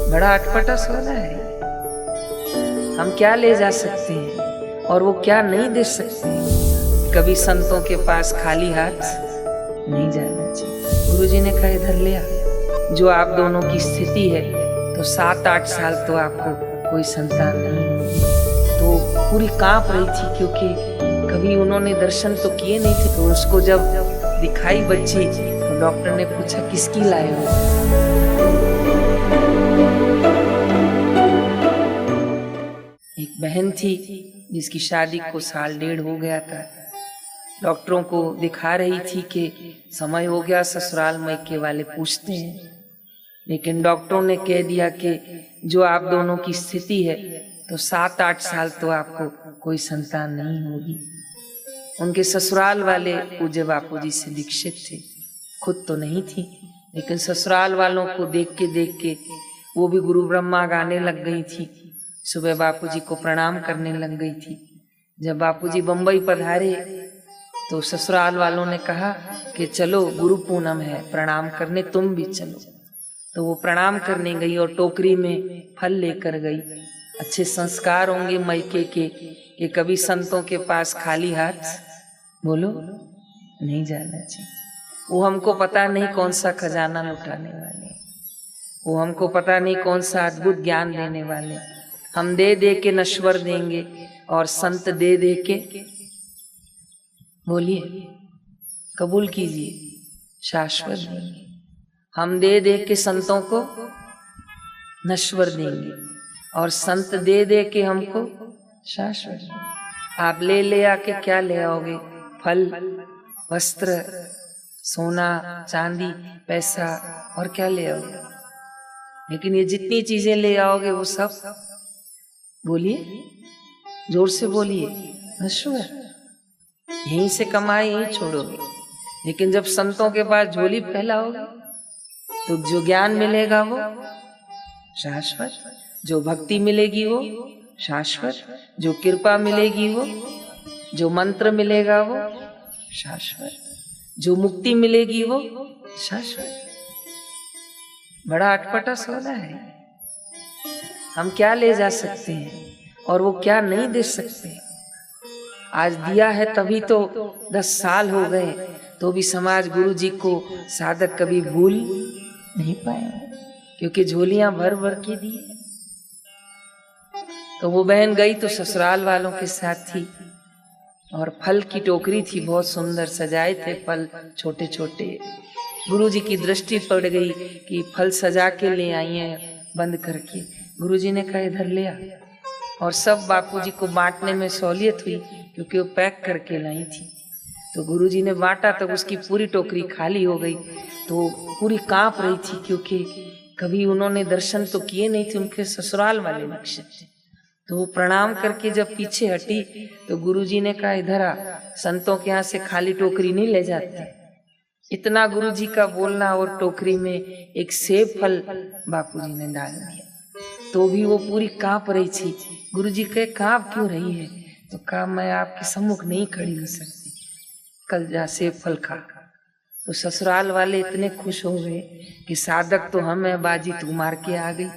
बड़ा अटपटा सौदा है। हम क्या ले जा सकते हैं और वो क्या नहीं दे सकते। कभी संतों के पास खाली हाथ नहीं जाना चाहिए। गुरुजी ने कहा इधर ले आ, जो आप दोनों की स्थिति है तो 7-8 साल तो आपको कोई संतान नहीं होगी। तो पूरी कांप रही थी क्योंकि कभी उन्होंने दर्शन तो किए नहीं थे। तो उसको जब दिखाई बच्ची तो डॉक्टर ने पूछा किसकी लाए हो। एक बहन थी जिसकी शादी को 1.5 साल हो गया था। डॉक्टरों को दिखा रही थी कि समय हो गया, ससुराल मायके वाले पूछते हैं, लेकिन डॉक्टरों ने कह दिया कि जो आप दोनों की स्थिति है तो 7-8 साल तो आपको कोई संतान नहीं होगी। उनके ससुराल वाले पूज्य बापू जी से दीक्षित थे, खुद तो नहीं थी, लेकिन ससुराल वालों को देख के वो भी गुरु ब्रह्मा गाने लग गई थी। सुबह बापूजी को प्रणाम करने लग गई थी। जब बापूजी बंबई पधारे तो ससुराल वालों ने कहा कि चलो गुरु पूनम है, प्रणाम करने तुम भी चलो। तो वो प्रणाम करने गई और टोकरी में फल लेकर गई। अच्छे संस्कार होंगे मायके के कि कभी संतों के पास खाली हाथ बोलो नहीं जाना चाहिए। वो हमको पता नहीं कौन सा खजाना लुटाने वाले, वो हमको पता नहीं कौन सा अद्भुत ज्ञान देने वाले। हम दे दे के नश्वर देंगे और संत दे दे के, बोलिए कबूल कीजिए, शाश्वत देंगे। हम दे दे के संतों को नश्वर देंगे और संत दे दे के हमको शाश्वत देंगे। आप ले आके क्या ले आओगे? फल, वस्त्र, सोना, चांदी, पैसा और क्या ले आओगे? लेकिन ये जितनी चीजें ले आओगे वो सब, बोलिए जोर से बोलिए, नश्वर। यहीं से कमाए यहीं छोड़ोगे। लेकिन जब संतों के पास झोली फैलाओगे तो जो ज्ञान मिलेगा वो शाश्वत, जो भक्ति मिलेगी वो शाश्वत, जो कृपा मिलेगी वो, जो मंत्र मिलेगा वो शाश्वत, जो मुक्ति मिलेगी वो शाश्वत। बड़ा अटपटा सौदा है। हम क्या ले जा सकते हैं और वो क्या नहीं दे सकते। आज दिया है तभी तो 10 साल हो गए, तो भी समाज गुरु जी को साधक कभी भूल नहीं पाए, क्योंकि झोलियां भर भर के दी। तो वो बहन गई तो ससुराल वालों के साथ थी और फल की टोकरी थी, बहुत सुंदर सजाए थे फल छोटे छोटे। गुरु जी की दृष्टि पड़ गई कि फल सजा के ले आई हैं बंद करके। गुरु जी ने कहा इधर ले आ, और सब बापूजी को बांटने में सहूलियत हुई क्योंकि वो पैक करके लाई थी। तो गुरुजी ने बांटा तो उसकी पूरी टोकरी खाली हो गई। तो पूरी कांप रही थी क्योंकि कभी उन्होंने दर्शन तो किए नहीं थे, उनके ससुराल वाले दीक्षित थे। तो वो प्रणाम करके जब पीछे हटी तो गुरुजी ने कहा इधर आ, संतों के यहाँ से खाली टोकरी नहीं ले जाते। इतना गुरुजी का बोलना और टोकरी में एक सेब फल बापूजी ने डाल दिया, तो भी वो पूरी कांप रही थी। गुरुजी कहे कांप क्यों रही है? तो कहा मैं आपके सम्मुख नहीं खड़ी हो सकती, कल जा सेब फल खा। तो ससुराल वाले इतने खुश हो गए कि साधक तो हम है, बाजी तू मार के आ गई,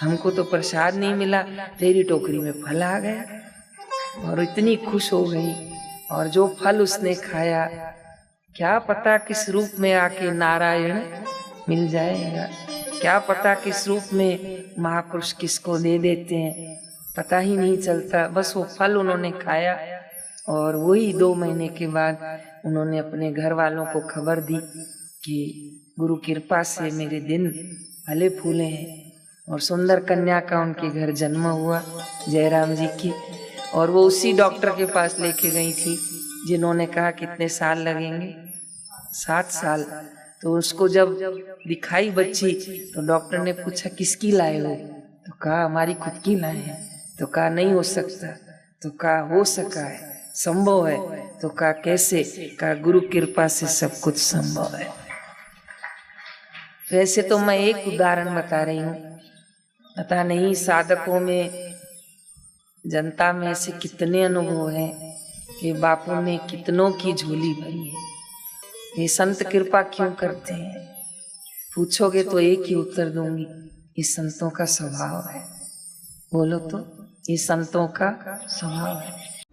हमको तो प्रसाद नहीं मिला, तेरी टोकरी में फल आ गया। और इतनी खुश हो गई। और जो फल उसने खाया, क्या पता किस रूप में आके नारायण मिल जाएगा, क्या पता किस रूप में महापुरुष किसको दे देते हैं, पता ही नहीं चलता। बस वो फल उन्होंने खाया और वही 2 महीने के बाद उन्होंने अपने घर वालों को खबर दी कि गुरु कृपा से मेरे दिन फले फूले हैं। और सुंदर कन्या का उनके घर जन्म हुआ, जयराम जी की। और वो उसी डॉक्टर के पास लेके गई थी जिन्होंने कहा कितने साल लगेंगे, 7 साल। तो उसको जब दिखाई बच्ची तो डॉक्टर ने पूछा किसकी लाए हो? तो कहा हमारी खुद की लाए हैं। तो कहा नहीं हो सकता। तो कहा हो सका है, संभव है। तो कहा कैसे? कहा गुरु कृपा से सब कुछ संभव है। वैसे तो मैं एक उदाहरण बता रही हूँ, पता नहीं साधकों में, जनता में ऐसे कितने अनुभव हैं कि बापू ने कितनों की झोली भरी है। ये संत कृपा क्यों करते हैं? पूछोगे तो एक ही उत्तर दूंगी, ये संतों का स्वभाव है। बोलो तो, ये संतों का स्वभाव है।